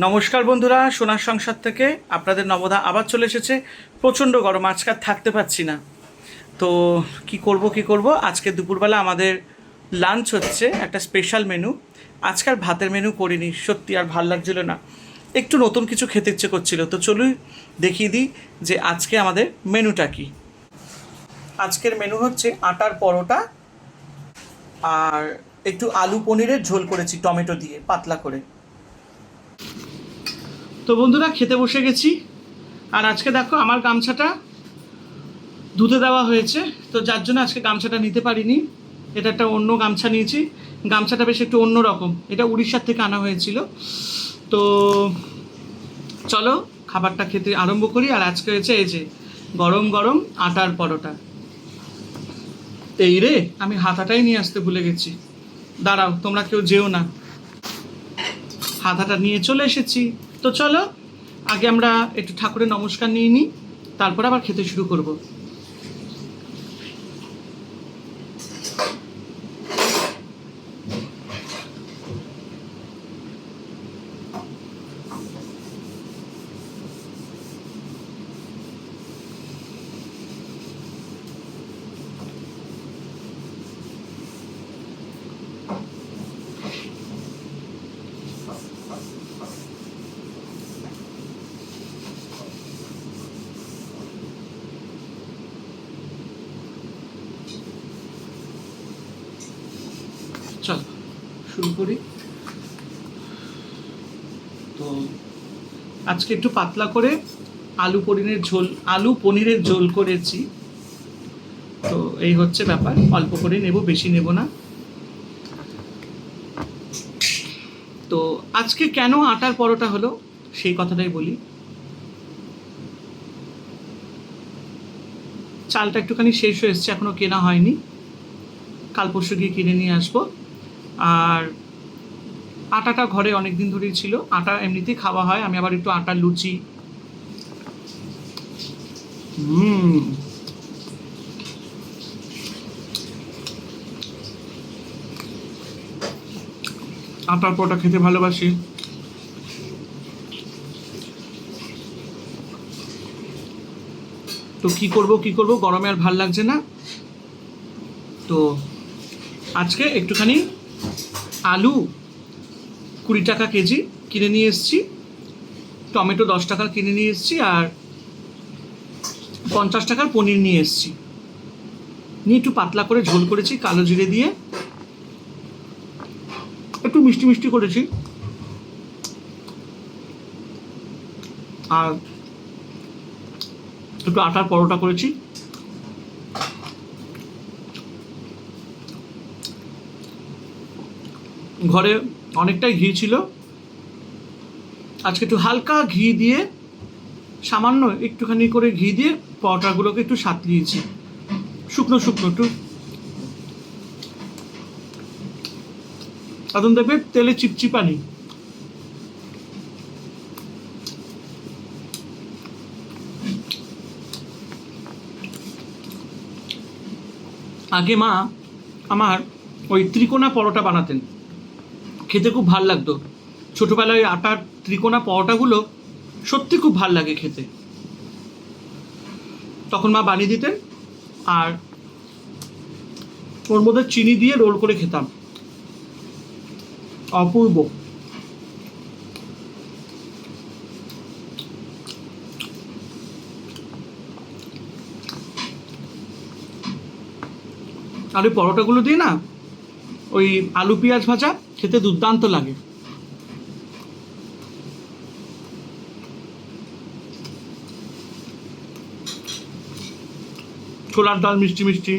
নমস্কার বন্ধুরা, সোনার সংসার থেকে আপনাদের নবদা আবার চলে এসেছে। প্রচণ্ড গরম, আজকাল থাকতে পারছি না। তো কি করব আজকে দুপুরবেলা আমাদের লাঞ্চ হচ্ছে একটা স্পেশাল মেনু। আজকাল ভাতের মেনু করিনি, সত্যি আর ভাল লাগছিল না, একটু নতুন কিছু খেতে ইচ্ছে করছিল। তো চলুন দেখিয়ে দিই যে আজকে আমাদের মেনুটা কি। আজকের মেনু হচ্ছে আটার পরোটা আর একটু আলু পনিরের ঝোল করেছি টমেটো দিয়ে পাতলা করে। তো বন্ধুরা খেতে বসে গেছি। আর আজকে দেখো আমার গামছাটা ধুতে দেওয়া হয়েছে, তো যার জন্য আজকে গামছাটা নিতে পারিনি। এটা একটা অন্য গামছা নিয়েছি। গামছাটা বেশ একটু অন্য রকম, এটা উড়িষ্যার থেকে আনা হয়েছিল। তো চলো খাবারটা খেতে আরম্ভ করি। আর আজকে হয়েছে এই যে গরম গরম আটার পরোটা। এই রে, আমি হাতাটাই নিয়ে আসতে ভুলে গেছি। দাঁড়াও, তোমরা কেউ যেও না, হাতাটা নিয়ে চলে এসেছি। তো চলো আগে আমরা একটু ঠাকুরের নমস্কার নিয়ে নিই, তারপর আবার খেতে শুরু করব। চল শুরু করি। তো আজকে একটু পাতলা করে আলু পনিরের ঝোল করেছি। তো এই হচ্ছে ব্যাপার, অল্প করে নেব, বেশি নেব না। তো আজকে কেন আটার পরোটা হলো সেই কথাটাই বলি। চালটা একটুখানি শেষ হয়ে এসছে, এখনও কেনা হয়নি, কাল পরশু গিয়ে কিনে নিয়ে আসবো। আর আটাটা ঘরে অনেক দিন ধরেই ছিল, আটা এমনিতেই খাওয়া হয়, আমি আবার একটু আটার লুচি। আটার পরোটা খেতে ভালোবাসি। তো কি করব, গরমে আর ভাল লাগছে না। তো আজকে একটুখানি আলু 20 টাকা কেজি কিনে নিয়ে এসেছি, টমেটো 10 টাকার কিনে নিয়ে এসেছি, আর 50 টাকার পনির নিয়ে এসেছি। নিয়ে একটু পাতলা করে ঝোল করেছি কালো জিরে দিয়ে, একটু মিষ্টি মিষ্টি করেছি। আর একটু আটার পরোটা করেছি। ঘরে অনেকটাই ঘি ছিল, আজকে একটু হালকা ঘি দিয়ে, সামান্য একটুখানি করে ঘি দিয়ে পরোটাগুলোকে একটু সাঁতলিয়েছি, শুকনো শুকনো একটু। এখন দেখবে তেলে চিপচিপা নেই। আগে মা আমার ওই ত্রিকোণা পরোটা বানাতেন, খেতে খুব ভাল লাগতো। ছোটোবেলায় আটার ত্রিকোণা পরোটাগুলো সত্যি খুব ভাল লাগে খেতে। তখন মা বানিয়ে দিতেন, আর ওর মধ্যে চিনি দিয়ে রোল করে খেতাম, অপূর্ব। আর ওই পরোটাগুলো দিয়ে না ওই আলু পেঁয়াজ ভাজা খেতে দুর্দান্ত লাগে। ছোলার ডাল মিষ্টি মিষ্টি।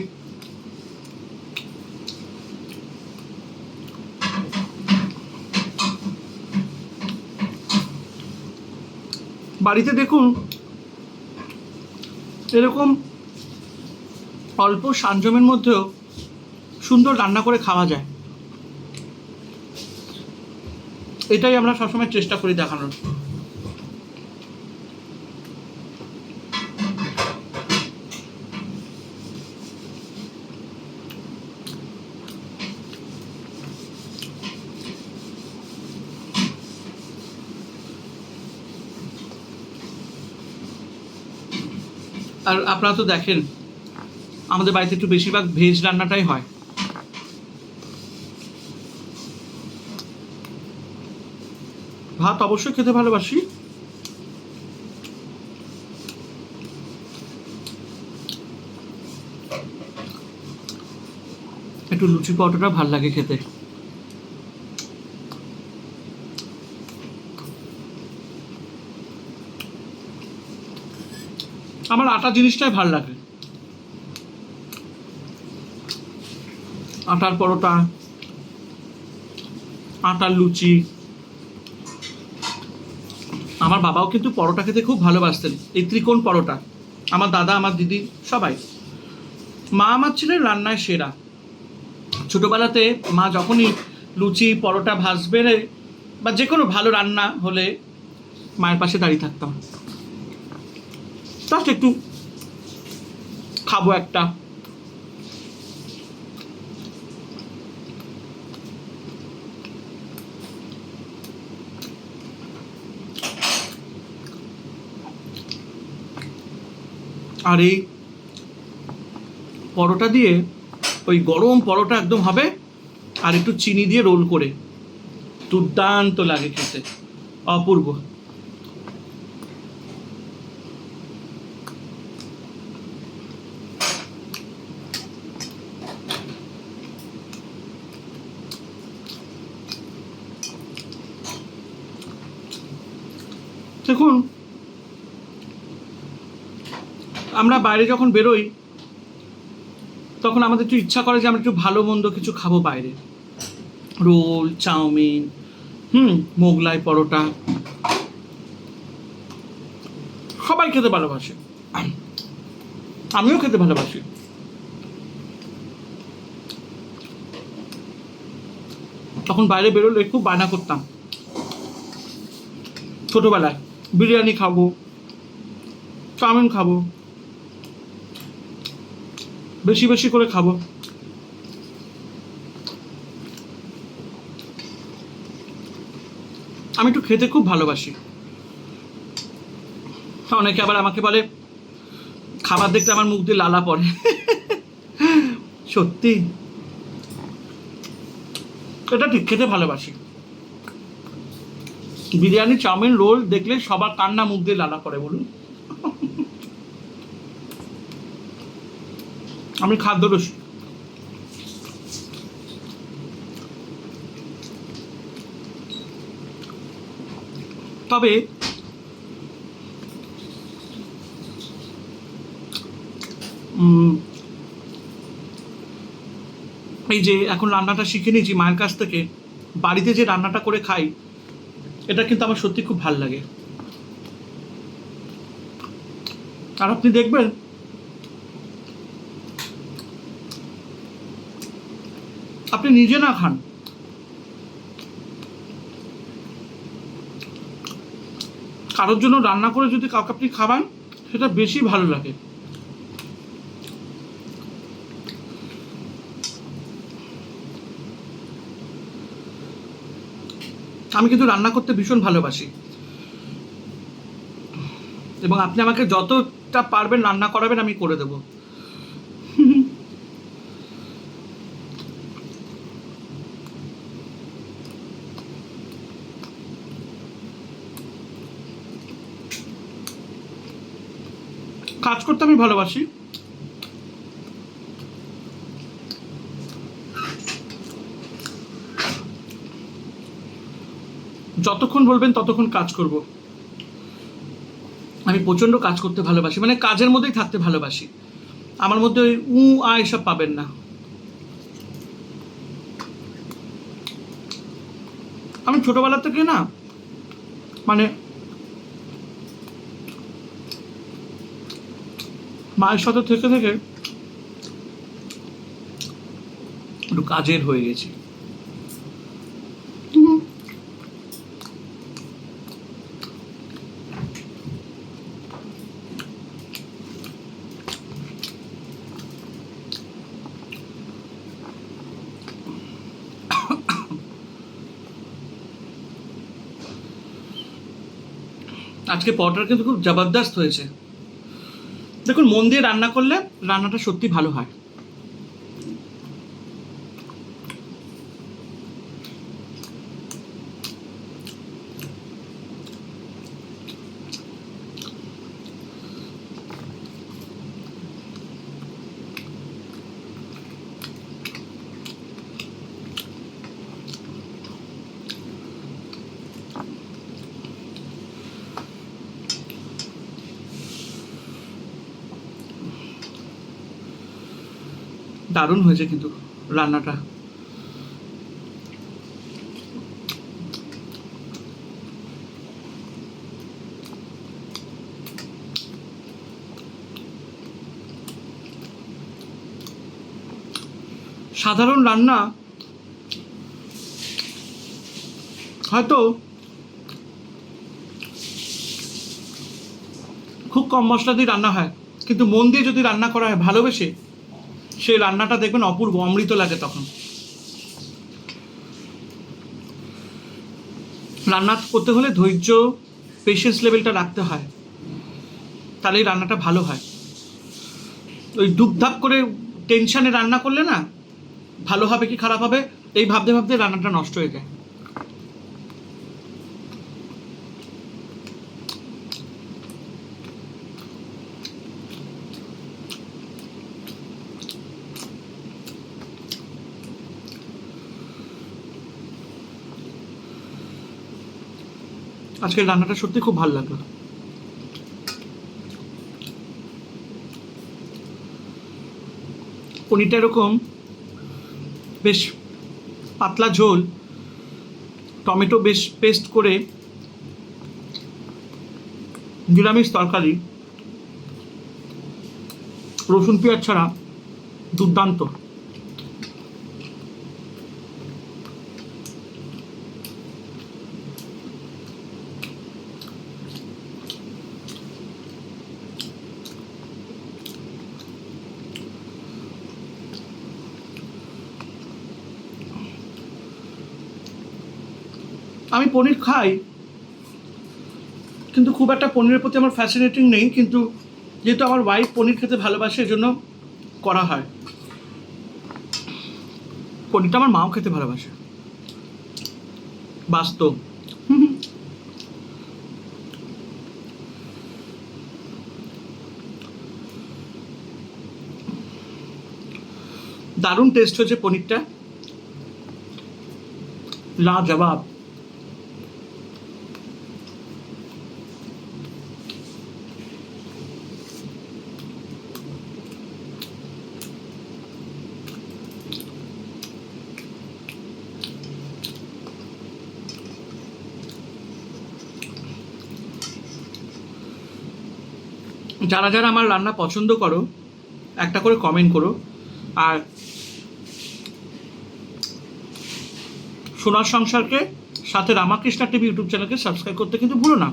বাড়িতে দেখুন এরকম অল্প সাঞ্জমের মধ্যেও সুন্দর রান্না করে খাওয়া যায়, এটাই আমরা সবসময় চেষ্টা করি দেখানোর। আর আপনারা তো দেখেন আমাদের বাড়িতে একটু বেশিরভাগ ভেজ রান্নাটাই হয়। ভাত অবশ্যই খেতে ভালোবাসি, একটু লুচি পরোটাটা ভাল লাগে খেতে। আমার আটা জিনিসটাই ভাল লাগে, আটার পরোটা, আটার লুচি। আমার বাবাও কিন্তু পরোটা খেতে খুব ভালোবাসতেন, এই ত্রিকোণ পরোটা। আমার দাদা, আমার দিদি, সবাই। মা আমার ছিলেন রান্নায় সেরা। ছোটোবেলাতে মা যখনই লুচি পরোটা ভাজবে বা যে কোনো ভালো রান্না হলে মায়ের পাশে দাঁড়িয়ে থাকতাম, জাস্ট একটু খাবো একটা। আর এই পরোটা দিয়ে, ওই গরম পরোটা একদম হবে, আর একটু চিনি দিয়ে রোল করে, দুর্দান্ত লাগে খেতে, অপূর্ব। দেখুন, আমরা বাইরে যখন বেরোই তখন আমাদের একটু ইচ্ছা করে যে আমরা একটু ভালো মন্দ কিছু খাবো বাইরে, রোল, চাউমিন, মোগলাই পরোটা। সবাই খেতে ভালোবাসে, আমিও খেতে ভালোবাসি। তখন বাইরে বেরোলে খুব বায়না করতাম ছোটবেলায়, বিরিয়ানি খাবো, চাউমিন খাবো, বেশি বেশি করে খাবো। আমি একটু খেতে খুব ভালোবাসি। অনেকে আবার আমাকে বলে খাবার দেখতে আমার মুখ দিয়ে লালা পড়ে। সত্যি, এটা ঠিক, খেতে ভালোবাসি। বিরিয়ানি, চাউমিন, রোল দেখলে সবার কান্না মুখ দিয়ে লালা পড়ে বলুন। আমি খাদ্যরসিক। তবে এই যে এখন রান্নাটা শিখে নিয়েছি মায়ের কাছ থেকে, বাড়িতে যে রান্নাটা করে খাই, এটা কিন্তু আমার সত্যি খুব ভাল লাগে। আর আপনি দেখবেন আপনি নিজে না খান, কারোর জন্য রান্না করে যদি কাউকে আপনি খাওয়ান, সেটা বেশি ভালো লাগে। আমি কিন্তু রান্না করতে ভীষণ ভালোবাসি, এবং আপনি আমাকে যতটা পারবেন রান্না করাবেন, আমি করে দেব। কাজ করতে আমি ভালোবাসি। যতক্ষণ বলবেন ততক্ষণ কাজ করব। আমি প্রচণ্ড কাজ করতে ভালোবাসি, মানে কাজের মধ্যেই থাকতে ভালোবাসি। আমার মধ্যে ওই এসব পাবেন না। আমি ছোটবেলা থেকে না, মানে মায়ের সাথে থেকে থেকে একটু কাজের হয়ে গেছি। আজকে পরোটাটা কিন্তু খুব জবরদস্ত হয়েছে। দেখুন, মন দিয়ে রান্না করলে রান্নাটা সত্যি ভালো হয়। দারুণ হয়েছে কিন্তু রান্নাটা। সাধারণ রান্না হয়তো খুব কম মশলা দিয়ে রান্না হয়, কিন্তু মন দিয়ে যদি রান্না করা হয় ভালোবেসে, সেই রান্নাটা দেখবেন অপূর্ব, অমৃত লাগে। তখন রান্না করতে হলে ধৈর্য, পেশেন্স লেভেলটা রাখতে হয়, তাহলেই রান্নাটা ভালো হয়। ওই ডুবধাপ করে টেনশানে রান্না করলে না, ভালো হবে কি খারাপ হবে এই ভাবতে ভাবতে রান্নাটা নষ্ট হয়ে যায়। আজকের রান্নাটা সত্যি খুব ভালো লাগলো। পনিরটা এরকম বেশ পাতলা ঝোল, টমেটো বেশ পেস্ট করে, নিরামিষ তরকারি, রসুন পেঁয়াজ ছাড়া, দুর্দান্ত। আমি পনির খাই, কিন্তু খুব একটা পনিরের প্রতি আমার ফ্যাসিনেটিং নেই, কিন্তু যেহেতু আমার ওয়াইফ পনির খেতে ভালোবাসে, এজন্য করা হয়। পনিরটা আমার মাও খেতে ভালোবাসে, বাস্তব। দারুণ টেস্ট হয়েছে পনিরটা, লাজবাব। যারা যারা আমার রান্না পছন্দ করো, একটা করে কমেন্ট করো, আর সোনার সংসারকে সাথে রামাকৃষ্ণা টিভি ইউটিউব চ্যানেলকে সাবস্ক্রাইব করতে কিন্তু ভুলো না।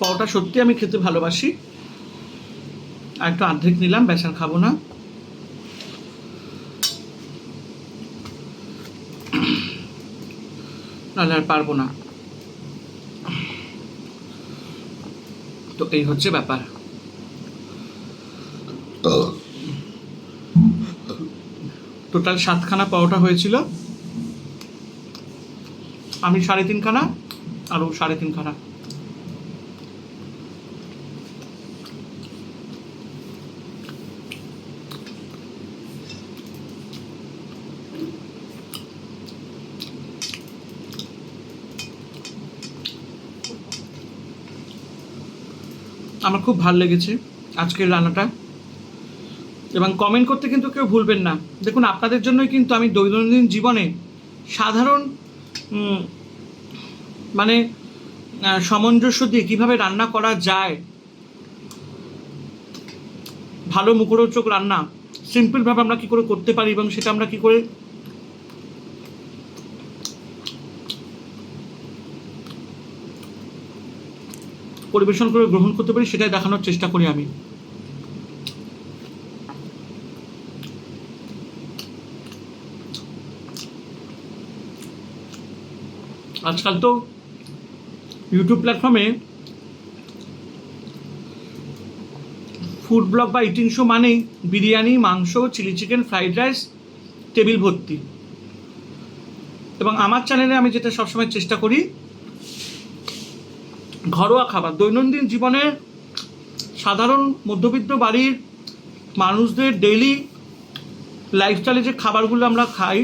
পাওটা সত্যি আমি খেতে ভালোবাসি, আর একটু অর্ধেক নিলাম, বেসার খাবো না। নাহলে আর পারবো না। তো এই হচ্ছে ব্যাপার। টোটাল 7খানা পাওটা হয়েছিল, আমি 3.5খানা, আরও 3.5খানা। আমার খুব ভালো লেগেছে আজকের রান্নাটা। এবং কমেন্ট করতে কিন্তু কেউ ভুলবেন না। দেখুন, আপনাদের জন্যই কিন্তু আমি দৈনন্দিন জীবনে সাধারণ মানে সামঞ্জস্য দিয়ে কীভাবে রান্না করা যায়, ভালো মুখরোচক রান্না সিম্পলভাবে আমরা কী করে করতে পারি এবং সেটা আমরা কী করে পরিবেশন করে গ্রহণ করতে পারি সেটাই দেখানোর চেষ্টা করি আমি। আজকাল তো ইউটিউব প্ল্যাটফর্মে ফুড ব্লগ বা ইটিং শো মানেই বিরিয়ানি, মাংস, chilli chicken, fried rice, table ভর্তি। এবং আমার চ্যানেলে আমি যেটা সবসময় চেষ্টা করি, ঘরোয়া খাবার, দৈনন্দিন জীবনের সাধারণ মধ্যবিত্ত বাড়ির মানুষদের ডেইলি লাইফস্টাইলে যে খাবারগুলো আমরা খাই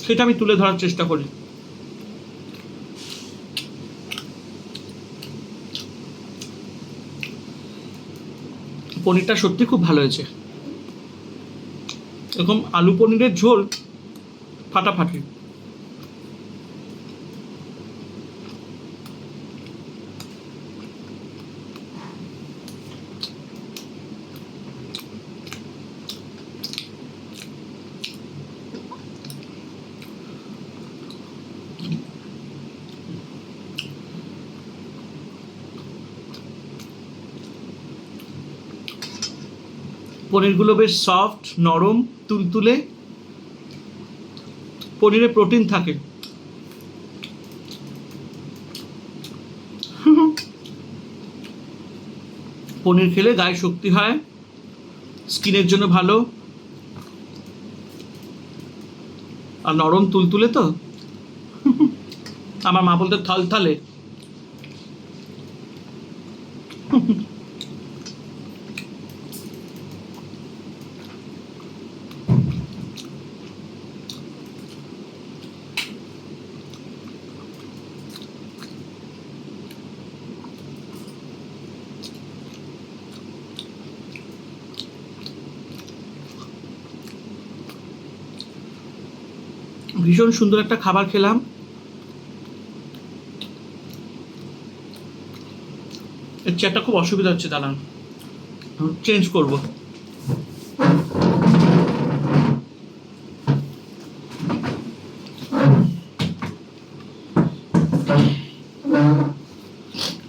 সেটা আমি তুলে ধরার চেষ্টা করি। পনিরটা সত্যি খুব ভালো হয়েছে। এরকম আলু পনিরের ঝোল ফাটাফাটি। পনিরগুলো বেশ সফট, নরম, তুলতুলে। পনিরে প্রোটিন থাকে। পনির খেলে গায়ে শক্তি হয়, স্কিনের জন্য ভালো, আর নরম তুলতুলে তো আমার মা বলতে থলথলে। ভীষণ সুন্দর একটা খাবার খেলাম। এর চেয়ারটা খুব অসুবিধা হচ্ছে, দাঁড়ান চেঞ্জ করব।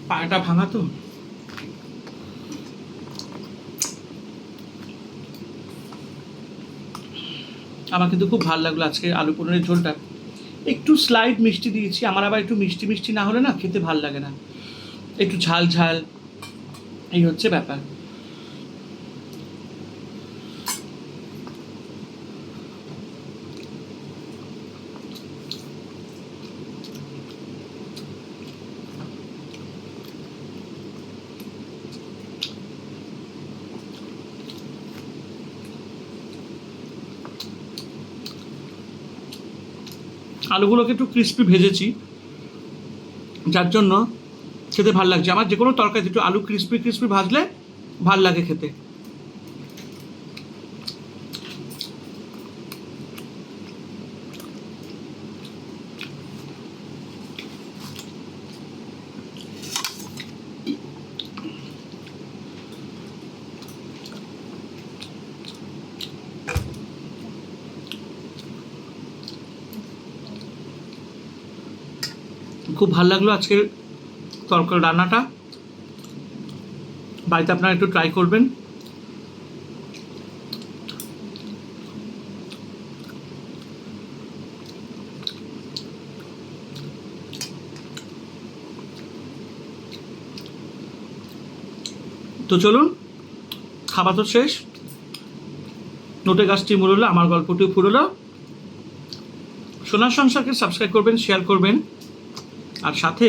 পাটা ভাঙা তো। আমার কিন্তু খুব ভালো লাগলো আজকে আলু পনিরের ঝোলটা। একটু স্লাইড মিষ্টি দিয়েছি, আমার আবার একটু মিষ্টি মিষ্টি না হলে না খেতে ভাল লাগে না, একটু ঝাল ঝাল, এই হচ্ছে ব্যাপার। আলুগুলোকে একটু ক্রিস্পি ভেজেছি, যার জন্য খেতে ভাল লাগছে। আমার যে কোনো তরকারি একটু আলু ক্রিস্পি ক্রিস্পি ভাজলে ভাল লাগে খেতে। খুব ভালো লাগলো আজকের তরকারি রান্নাটা। বাড়িতে আপনারা একটু ট্রাই করবেন। তো চলুন, খাবার তো শেষ, নোটে গাছটি মুড়লো, আমার গল্পটিও ফুরলো। সোনার সংসারকে সাবস্ক্রাইব করবেন, শেয়ার করবেন, আর সাথে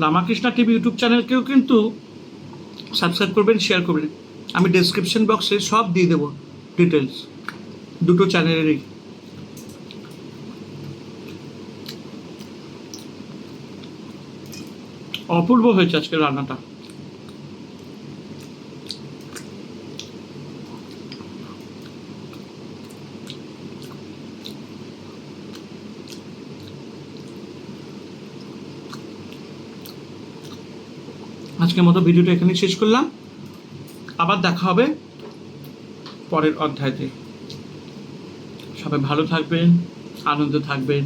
রামাকৃষ্ণা টিভি ইউটিউব চ্যানেলকেও কিন্তু সাবস্ক্রাইব করবেন, শেয়ার করবেন। আমি ডেসক্রিপশন বক্সে সব দিয়ে দেবো ডিটেলস দুটো চ্যানেলেরই। অপূর্ব হয়েছে আজকের রান্নাটা। আজকের মতো ভিডিওটা এখানেই শেষ করলাম। আবার দেখা হবে পরের অধ্যায়তে। সবাই ভালো থাকবেন, আনন্দে থাকবেন।